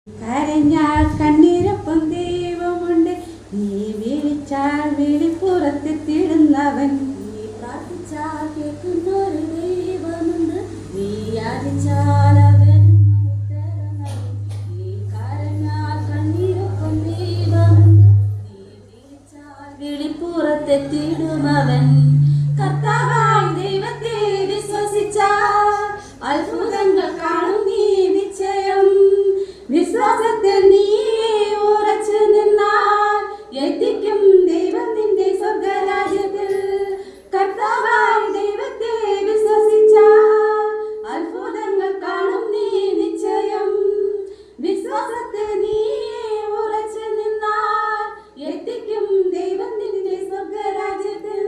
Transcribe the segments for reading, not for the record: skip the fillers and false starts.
കരഞ്ഞാൽ കണ്ണീരൊപ്പം ദൈവമുണ്ട്. നീ വിളിച്ചാൽ വിളിപ്പുറത്തെത്തിടുന്നവൻ. നീ പ്രാർത്ഥിച്ചാൽ കേൾക്കുന്നൊരു ദൈവമുണ്ട്. നീ യാചിച്ചാൽ അവനും ഉത്തരം നൽകും. നീ കരഞ്ഞാൽ കണ്ണീരൊപ്പം ദൈവമുണ്ട്. നീ വിളിച്ചാൽ വിളിപ്പുറത്തെത്തിടുമവൻ. കർത്താവായ ദൈവത്തെ വിശ്വസിച്ചാൽ അത്ഭുതങ്ങൾ കാണും നീ നിശ്ചയം. വിശ്വാസത്തിൽ നീ ഉറച്ചു നിന്നാൽ എത്തിക്കും ദൈവം നിന്റെ സ്വർഗരാജ്യത്തിൽ. കർത്താവായ ദൈവത്തെ വിശ്വസിച്ചാൽ അത്ഭുതങ്ങൾ കാണും നീ നിശ്ചയം. വിശ്വാസത്തിൽ നീ ഉറച്ചു നിന്നാൽ എത്തിക്കും ദൈവം നിന്റെ സ്വർഗരാജ്യത്തിൽ.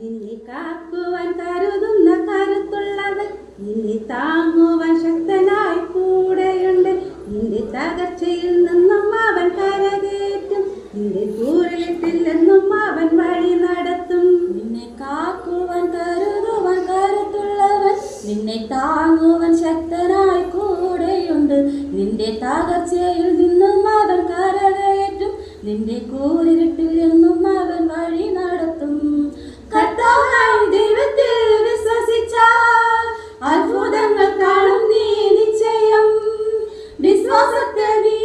നിന്നെ കാക്കുവാൻ കരുതുന്ന കരുത്തുള്ളവൻ, നിന്നെ താങ്ങുവാൻ ശക്തനായി കൂടെയുണ്ട്. നിന്റെ തകർച്ചയിൽ നിന്നും അവൻ കരകയറ്റും. നിന്റെ കൂരിലിട്ടില്ലെന്നും അവൻ വഴി നടത്തും. നിന്നെ കാക്കുവാൻ കരുതുവാൻ കരുത്തുള്ളവൻ, നിന്നെ താങ്ങുവാൻ ശക്തനായി കൂടെയുണ്ട്. നിന്റെ തകർച്ചയിൽ നിന്നും അവൻ കരകയറ്റും. നിന്റെ കൂരിരുട്ടിൽ നിന്നും അവൻ വഴി നടത്തും. കർത്താവായ ദൈവത്തിൽ വിശ്വസിച്ചാൽ അത്ഭുതങ്ങൾ കാണും നീ നിശ്ചയം. വിശ്വാസത്തിൽ നീ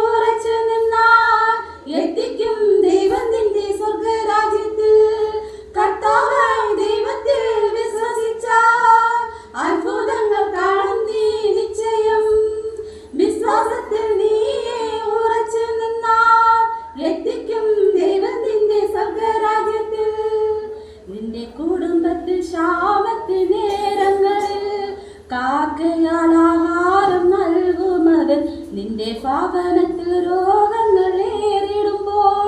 ഉറച്ചു നിന്നാൽ എത്തിക്കും ദൈവം നിന്റെ സ്വർഗരാജ്യത്തിൽ. കർത്താവായ ദൈവത്തിൽ വിശ്വസിച്ചാൽ അത്ഭുതങ്ങൾ കാണും നീ നിശ്ചയം. വിശ്വാസത്തിൽ നീ ഉറച്ചു നിന്നാൽ എത്തിക്കും ദൈവം നിന്റെ സ്വർഗരാജ്യത്തിൽ. നിന്റെ കുടുംബത്തിൽ ക്ഷാമത്തിൽ നേരങ്ങളിൽ കാക്കയാൽ ആഹാരം നൽകുമവൻ. നിന്റെ ഭവനത്തിൽ രോഗങ്ങൾ നേരിടുമ്പോൾ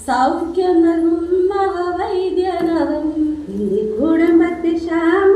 സൗഖ്യം നൽകും മഹാവൈദ്യനവൻ. നിന്റെ കുടുംബത്തിൽ ക്ഷാമ